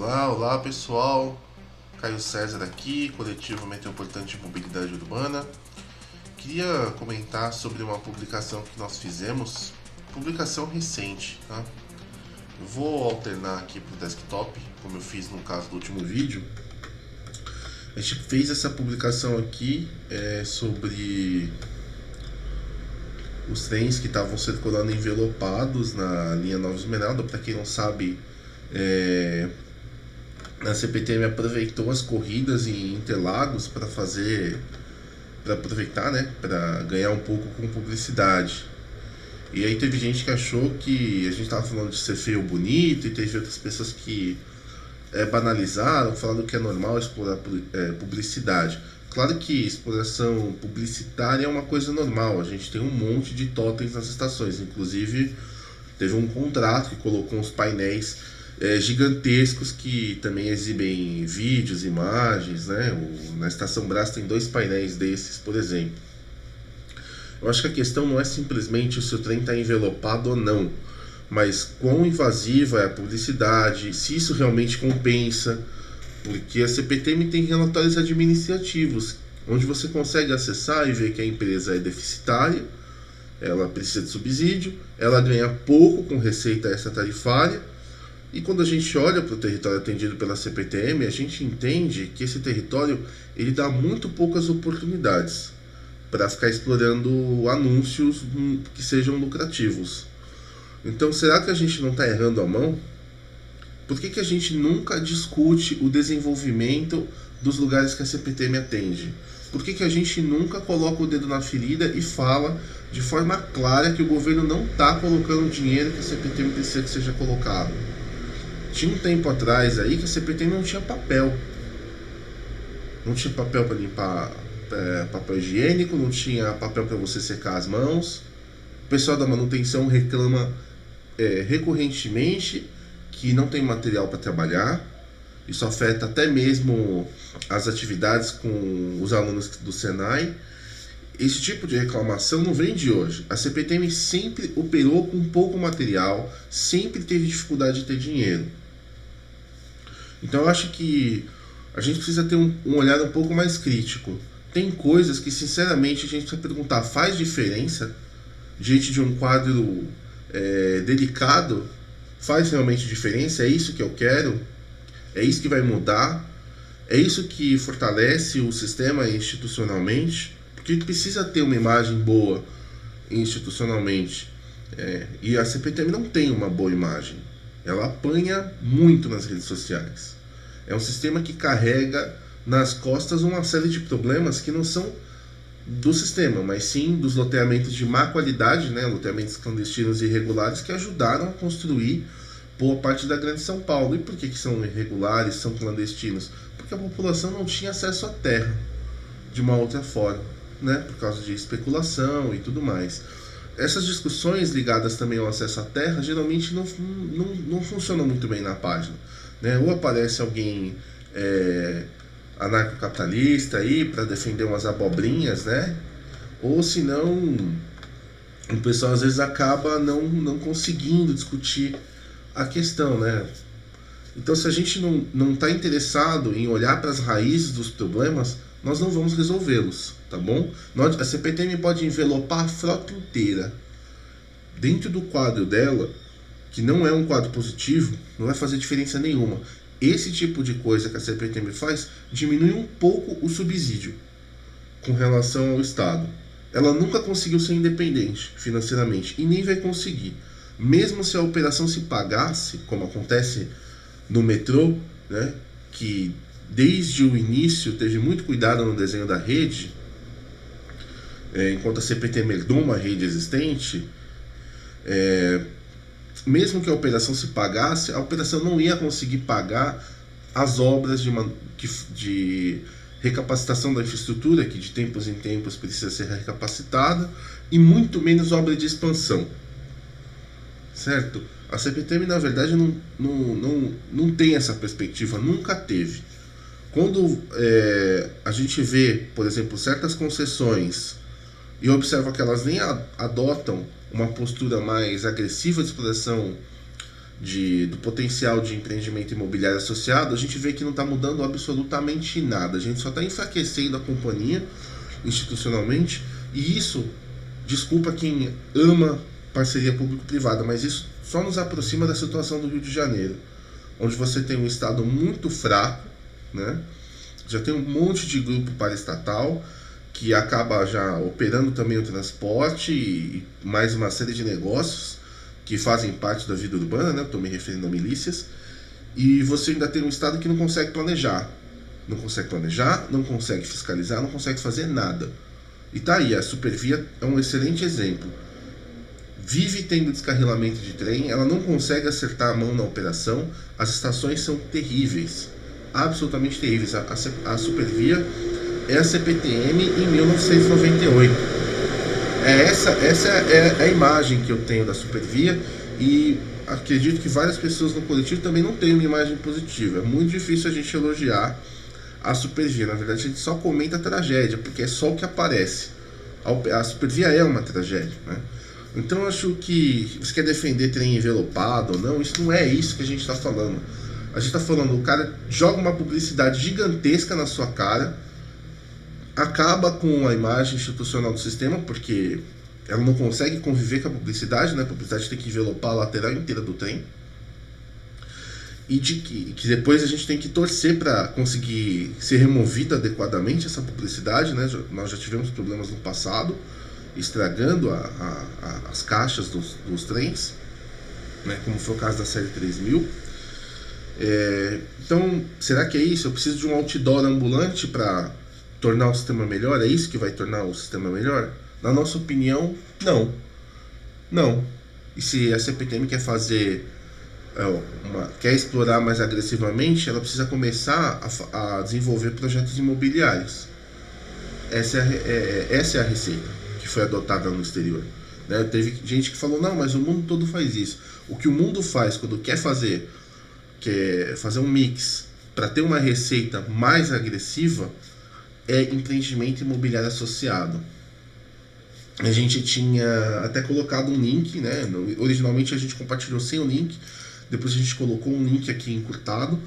Olá pessoal, Caio César aqui, Coletivo Metropolitano de Mobilidade Urbana. Queria comentar sobre uma publicação que nós fizemos, publicação recente, tá? Eu vou alternar aqui para o desktop, como eu fiz no caso do último vídeo. A gente fez essa publicação aqui sobre os trens que estavam circulando envelopados na linha Nova Esmeralda. Para quem não sabe, a CPTM aproveitou as corridas em Interlagos para aproveitar, né, para ganhar um pouco com publicidade. E aí teve gente que achou que a gente estava falando de ser feio ou bonito, e teve outras pessoas que banalizaram, falando que é normal explorar publicidade. Claro que exploração publicitária é uma coisa normal, a gente tem um monte de totens nas estações, inclusive teve um contrato que colocou uns painéis gigantescos que também exibem vídeos, imagens, né? Na Estação Brás tem 2 painéis desses, por exemplo. Eu acho que a questão não é simplesmente se o trem está envelopado ou não, mas quão invasiva é a publicidade, se isso realmente compensa, porque a CPTM tem relatórios administrativos, onde você consegue acessar e ver que a empresa é deficitária, ela precisa de subsídio, ela ganha pouco com receita extratarifária. E quando a gente olha para o território atendido pela CPTM, a gente entende que esse território ele dá muito poucas oportunidades para ficar explorando anúncios que sejam lucrativos. Então, será que a gente não está errando a mão? Por que a gente nunca discute o desenvolvimento dos lugares que a CPTM atende? Por que a gente nunca coloca o dedo na ferida e fala de forma clara que o governo não está colocando o dinheiro que a CPTM precisa que seja colocado? Tinha um tempo atrás aí que a CPTM não tinha papel. Não tinha papel para limpar papel higiênico, não tinha papel para você secar as mãos. O pessoal da manutenção reclama recorrentemente que não tem material para trabalhar. Isso afeta até mesmo as atividades com os alunos do Senai. Esse tipo de reclamação não vem de hoje. A CPTM sempre operou com pouco material, sempre teve dificuldade de ter dinheiro. Então eu acho que a gente precisa ter um olhar um pouco mais crítico. Tem coisas que sinceramente a gente precisa perguntar, faz diferença diante de um quadro delicado? Faz realmente diferença? É isso que eu quero? É isso que vai mudar? É isso que fortalece o sistema institucionalmente? Porque precisa ter uma imagem boa institucionalmente. E a CPTM não tem uma boa imagem. Ela apanha muito nas redes sociais. É um sistema que carrega nas costas uma série de problemas que não são do sistema, mas sim dos loteamentos de má qualidade, né? Loteamentos clandestinos e irregulares que ajudaram a construir boa parte da Grande São Paulo. E por que são irregulares, são clandestinos? Porque a população não tinha acesso à terra de uma outra forma, né? Por causa de especulação e tudo mais. Essas discussões ligadas também ao acesso à terra geralmente não funcionam muito bem na página, né? Ou aparece alguém anarcocapitalista aí para defender umas abobrinhas, né? Ou senão o pessoal às vezes acaba não conseguindo discutir a questão, né? Então, se a gente não está interessado em olhar para as raízes dos problemas, nós não vamos resolvê-los, tá bom? A CPTM pode envelopar a frota inteira. Dentro do quadro dela, que não é um quadro positivo, não vai fazer diferença nenhuma. Esse tipo de coisa que a CPTM faz diminui um pouco o subsídio com relação ao Estado. Ela nunca conseguiu ser independente financeiramente e nem vai conseguir. Mesmo se a operação se pagasse, como acontece no metrô, né, que desde o início teve muito cuidado no desenho da rede, enquanto a CPTM herdou uma rede existente, mesmo que a operação se pagasse, a operação não ia conseguir pagar as obras de recapacitação da infraestrutura, que de tempos em tempos precisa ser recapacitada, e muito menos obra de expansão. Certo? A CPTM, na verdade, não tem essa perspectiva, nunca teve. Quando a gente vê, por exemplo, certas concessões e observa que elas nem adotam uma postura mais agressiva de exploração do potencial de empreendimento imobiliário associado, a gente vê que não está mudando absolutamente nada. A gente só está enfraquecendo a companhia institucionalmente, e isso, desculpa quem ama parceria público-privada, mas isso só nos aproxima da situação do Rio de Janeiro, onde você tem um Estado muito fraco, né? Já tem um monte de grupo paraestatal que acaba já operando também o transporte e mais uma série de negócios que fazem parte da vida urbana, né? Estou me referindo a milícias. E você ainda tem um Estado que não consegue planejar. Não consegue planejar, não consegue fiscalizar, não consegue fazer nada. E tá aí, a Supervia é um excelente exemplo. Vive tendo descarrilamento de trem, ela não consegue acertar a mão na operação, as estações são terríveis, absolutamente terríveis. A Supervia é a CPTM em 1998. Essa é a imagem que eu tenho da Supervia, e acredito que várias pessoas no coletivo também não têm uma imagem positiva. É muito difícil a gente elogiar a Supervia, na verdade a gente só comenta a tragédia, porque é só o que aparece. A Supervia é uma tragédia, né? Então eu acho que você quer defender trem envelopado ou não, isso não é isso que a gente está falando. A gente está falando, o cara joga uma publicidade gigantesca na sua cara, acaba com a imagem institucional do sistema, porque ela não consegue conviver com a publicidade, né? A publicidade tem que envelopar a lateral inteira do trem. E que depois a gente tem que torcer para conseguir ser removida adequadamente essa publicidade, né? Nós já tivemos problemas no passado, estragando as caixas dos trens, né? Como foi o caso da série 3000. Então, será que é isso? Eu preciso de um outdoor ambulante para tornar o sistema melhor? É isso que vai tornar o sistema melhor? Na nossa opinião, não. E se a CPTM quer fazer quer explorar mais agressivamente, ela precisa começar a desenvolver projetos imobiliários. Essa é a receita que foi adotada no exterior, né? Teve gente que falou, não, mas o mundo todo faz isso. O que o mundo faz quando quer fazer um mix para ter uma receita mais agressiva é empreendimento imobiliário associado. A gente tinha até colocado um link, né? Originalmente a gente compartilhou sem o link, depois a gente colocou um link aqui encurtado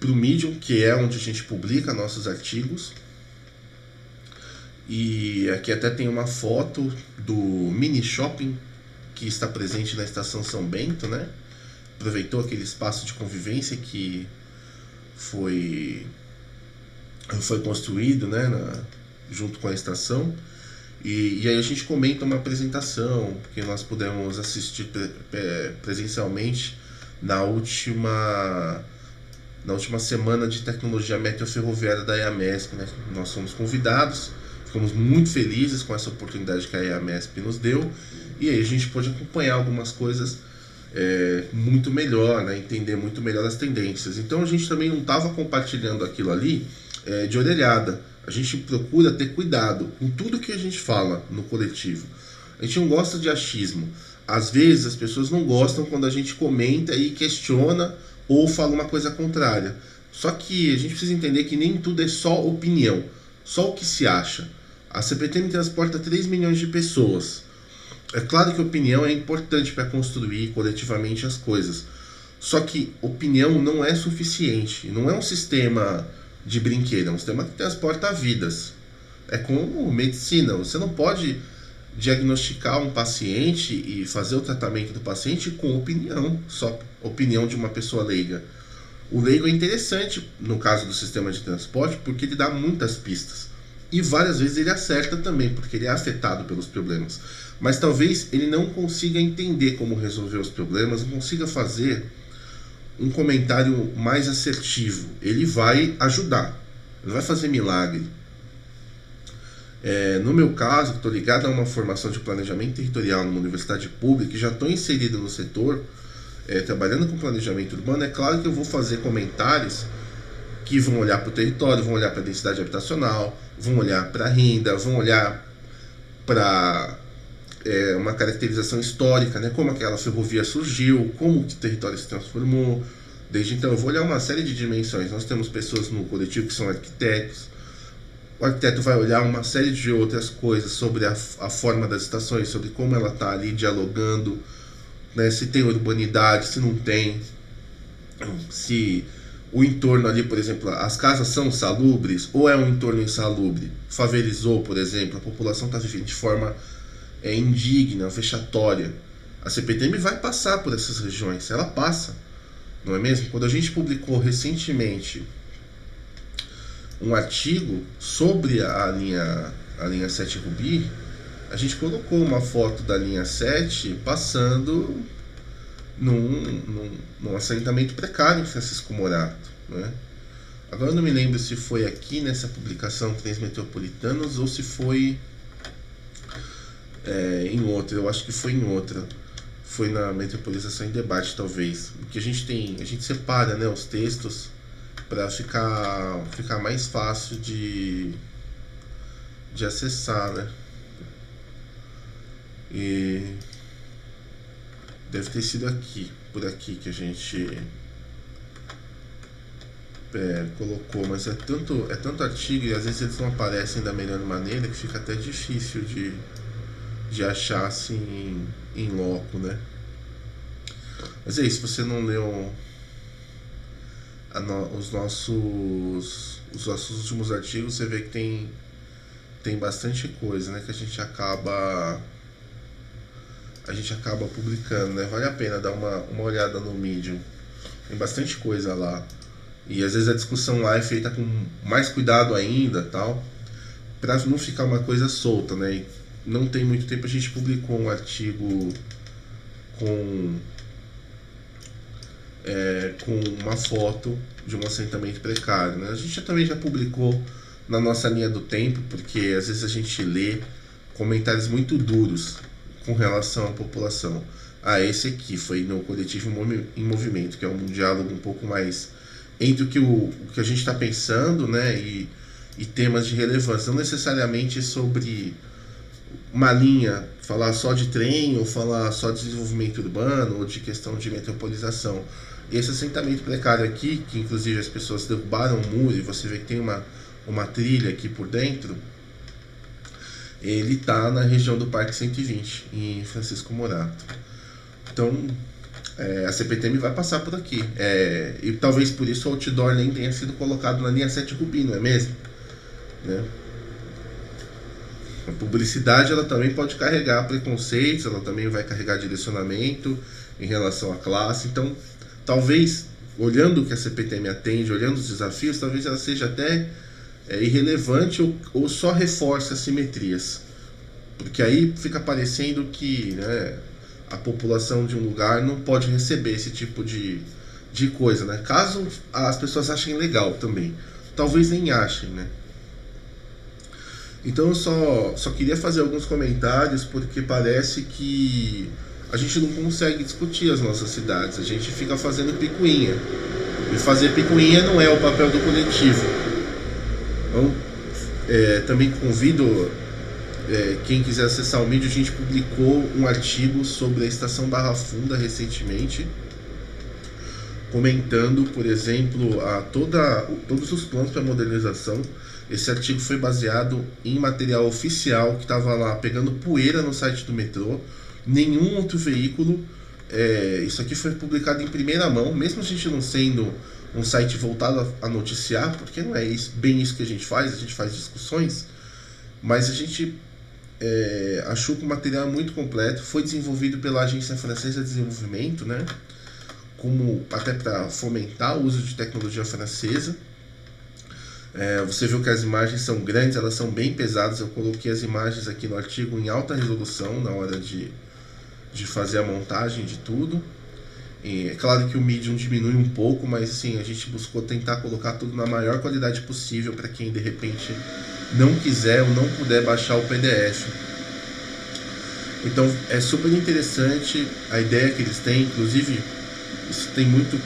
para o Medium, que é onde a gente publica nossos artigos. E aqui até tem uma foto do mini shopping que está presente na estação São Bento, né? Aproveitou aquele espaço de convivência que foi construído, né, junto com a estação. E aí a gente comenta uma apresentação que nós pudemos assistir presencialmente na última semana de tecnologia metroferroviária da EAMESP, né? Nós fomos convidados, ficamos muito felizes com essa oportunidade que a EAMESP nos deu, e aí a gente pôde acompanhar algumas coisas muito melhor, né? Entender muito melhor as tendências. Então a gente também não estava compartilhando aquilo ali de orelhada. A gente procura ter cuidado com tudo que a gente fala no coletivo. A gente não gosta de achismo. Às vezes as pessoas não gostam quando a gente comenta e questiona ou fala uma coisa contrária. Só que a gente precisa entender que nem tudo é só opinião, só o que se acha. A CPTM transporta 3 milhões de pessoas. É claro que opinião é importante para construir coletivamente as coisas. Só que opinião não é suficiente. Não é um sistema de brinquedo, é um sistema que transporta vidas. É como medicina. Você não pode diagnosticar um paciente e fazer o tratamento do paciente com opinião, só opinião de uma pessoa leiga. O leigo é interessante no caso do sistema de transporte porque ele dá muitas pistas. E várias vezes ele acerta também, porque ele é afetado pelos problemas. Mas talvez ele não consiga entender como resolver os problemas, não consiga fazer um comentário mais assertivo. Ele vai ajudar, ele vai fazer milagre. No meu caso, estou ligado a uma formação de planejamento territorial numa universidade pública e já estou inserido no setor, trabalhando com planejamento urbano. É claro que eu vou fazer comentários que vão olhar para o território, vão olhar para a densidade habitacional, vão olhar para a renda, vão olhar para uma caracterização histórica, né? Como aquela ferrovia surgiu, como o território se transformou. Desde então eu vou olhar uma série de dimensões. Nós temos pessoas no coletivo que são arquitetos. O arquiteto vai olhar uma série de outras coisas sobre a forma das estações, sobre como ela está ali dialogando né, se tem urbanidade, se não tem, se o entorno ali, por exemplo, as casas são salubres ou é um entorno insalubre, favelizou, por exemplo, a população está vivendo de forma indigna, vexatória. A CPTM vai passar por essas regiões, ela passa, não é mesmo? Quando a gente publicou recentemente um artigo sobre a linha 7 Rubi, a gente colocou uma foto da linha 7 passando num assentamento precário em Francisco Morato, né? Agora eu não me lembro se foi aqui nessa publicação Trens Metropolitanos ou se foi em outra. Eu acho que foi em outra. Foi na Metropolização em Debate, talvez. Porque a gente separa, né, os textos para ficar mais fácil de acessar, né? E deve ter sido por aqui que a gente colocou, mas é tanto artigo e às vezes eles não aparecem da melhor maneira que fica até difícil de achar assim em loco, né? Mas é isso, se você não leu os nossos últimos artigos, você vê que tem bastante coisa, né, que a gente acaba publicando, né? Vale a pena dar uma olhada no Medium, tem bastante coisa lá, e às vezes a discussão lá é feita com mais cuidado ainda, tal, para não ficar uma coisa solta, né? E não tem muito tempo a gente publicou um artigo com uma foto de um assentamento precário, né? A gente também já publicou na nossa linha do tempo, porque às vezes a gente lê comentários muito duros com relação à população. Esse aqui foi no Coletivo em Movimento, que é um diálogo um pouco mais entre o que a gente está pensando, né, e temas de relevância, não necessariamente sobre uma linha, falar só de trem ou falar só de desenvolvimento urbano ou de questão de metropolização. E esse assentamento precário aqui, que inclusive as pessoas derrubaram o muro e você vê que tem uma trilha aqui por dentro, ele está na região do Parque 120, em Francisco Morato. Então, a CPTM vai passar por aqui. E talvez por isso o outdoor nem tenha sido colocado na linha 7 Rubi, não é mesmo? Né? A publicidade ela também pode carregar preconceitos, ela também vai carregar direcionamento em relação à classe. Então, talvez, olhando o que a CPTM atende, olhando os desafios, talvez ela seja até irrelevante ou só reforce assimetrias. Porque aí fica parecendo que, né, a população de um lugar não pode receber esse tipo de coisa, né? Caso as pessoas achem legal também. Talvez nem achem, né? Então eu só queria fazer alguns comentários porque parece que a gente não consegue discutir as nossas cidades. A gente fica fazendo picuinha. E fazer picuinha não é o papel do coletivo. Então, também convido quem quiser acessar o Medium. A gente publicou um artigo sobre a estação Barra Funda recentemente, comentando, por exemplo, todos os planos para modernização. Esse artigo foi baseado em material oficial que estava lá pegando poeira no site do metrô. Nenhum outro veículo. Isso aqui foi publicado em primeira mão, mesmo a gente não sendo um site voltado a noticiar, porque não é bem isso que a gente faz discussões, mas a gente achou que o material é muito completo, foi desenvolvido pela Agência Francesa de Desenvolvimento, né, até para fomentar o uso de tecnologia francesa. Você viu que as imagens são grandes, elas são bem pesadas. Eu coloquei as imagens aqui no artigo em alta resolução na hora de fazer a montagem de tudo. É claro que o Medium diminui um pouco, mas assim, a gente buscou tentar colocar tudo na maior qualidade possível para quem de repente não quiser ou não puder baixar o PDF. Então é super interessante a ideia que eles têm. Inclusive isso tem muito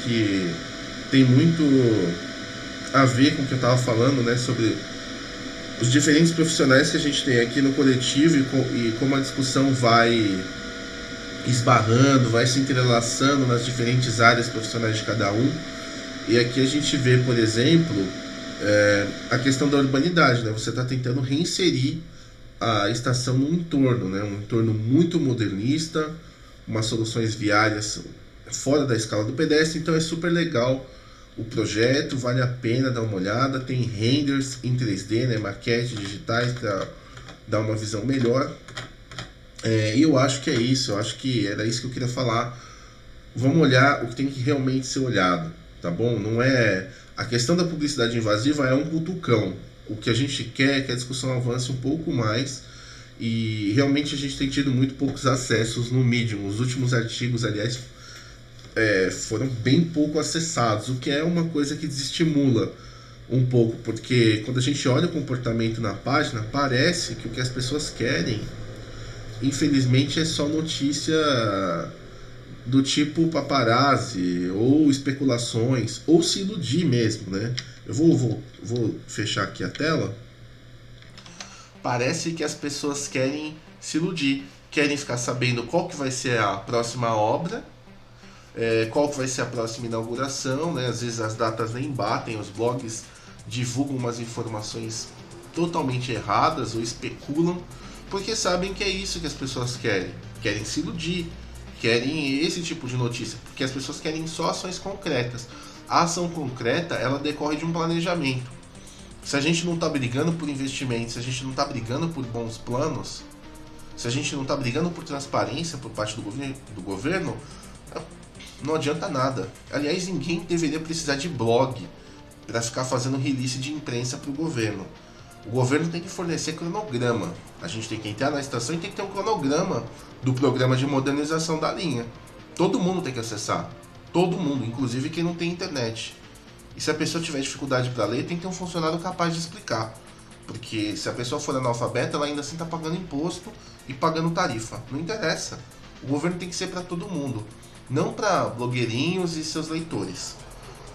a ver com o que eu estava falando, né, sobre os diferentes profissionais que a gente tem aqui no coletivo e como a discussão vai esbarrando, vai se entrelaçando nas diferentes áreas profissionais de cada um. E aqui a gente vê, por exemplo, a questão da urbanidade, né? Você está tentando reinserir a estação num entorno, né? Um entorno muito modernista, umas soluções viárias fora da escala do pedestre, então é super legal o projeto, vale a pena dar uma olhada. Tem renders em 3D, né, maquetes digitais para dar uma visão melhor. E eu acho que é isso, eu acho que era isso que eu queria falar. Vamos olhar o que tem que realmente ser olhado, tá bom? Não é... A questão da publicidade invasiva é um cutucão. O que a gente quer é que a discussão avance um pouco mais, e realmente a gente tem tido muito poucos acessos no Medium. Os últimos artigos, aliás, foram bem pouco acessados, o que é uma coisa que desestimula um pouco, porque quando a gente olha o comportamento na página, parece que o que as pessoas querem, infelizmente, é só notícia do tipo paparazzi, ou especulações, ou se iludir mesmo, né? Eu vou fechar aqui a tela. Parece que as pessoas querem se iludir, querem ficar sabendo qual que vai ser a próxima obra, qual que vai ser a próxima inauguração, né? Às vezes as datas nem batem, os blogs divulgam umas informações totalmente erradas ou especulam, porque sabem que é isso que as pessoas querem se iludir, querem esse tipo de notícia, porque as pessoas querem só ações concretas. A ação concreta, ela decorre de um planejamento. Se a gente não está brigando por investimento, se a gente não está brigando por bons planos, se a gente não está brigando por transparência por parte do governo, não adianta nada. Aliás, ninguém deveria precisar de blog para ficar fazendo release de imprensa para o governo. O governo tem que fornecer cronograma. A gente tem que entrar na estação e tem que ter um cronograma do programa de modernização da linha. Todo mundo tem que acessar. Todo mundo, inclusive quem não tem internet. E se a pessoa tiver dificuldade para ler, tem que ter um funcionário capaz de explicar. Porque se a pessoa for analfabeta, ela ainda assim está pagando imposto e pagando tarifa. Não interessa. O governo tem que ser para todo mundo. Não para blogueirinhos e seus leitores.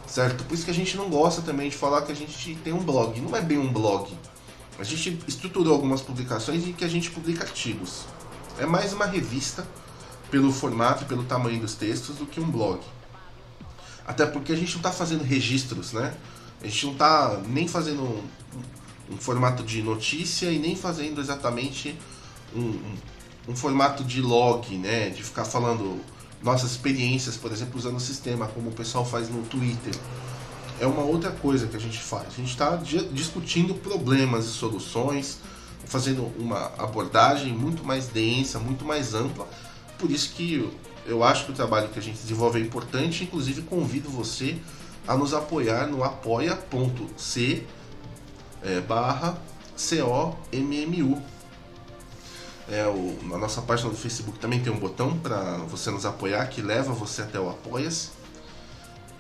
Certo? Por isso que a gente não gosta também de falar que a gente tem um blog. Não é bem um blog. A gente estruturou algumas publicações em que a gente publica artigos. É mais uma revista, pelo formato e pelo tamanho dos textos, do que um blog. Até porque a gente não está fazendo registros, né? A gente não está nem fazendo um formato de notícia e nem fazendo exatamente um formato de log, né? De ficar falando nossas experiências, por exemplo, usando o sistema, como o pessoal faz no Twitter. É uma outra coisa que a gente faz. A gente está discutindo problemas e soluções, fazendo uma abordagem muito mais densa, muito mais ampla. Por isso que eu acho que o trabalho que a gente desenvolve é importante. Inclusive, convido você a nos apoiar no apoia.c/COMMU. Na nossa página do Facebook também tem um botão para você nos apoiar, que leva você até o Apoia-se.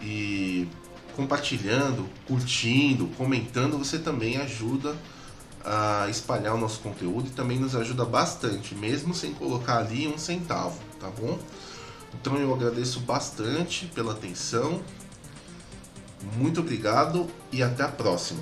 E compartilhando, curtindo, comentando, você também ajuda a espalhar o nosso conteúdo e também nos ajuda bastante, mesmo sem colocar ali um centavo, tá bom? Então eu agradeço bastante pela atenção, muito obrigado e até a próxima.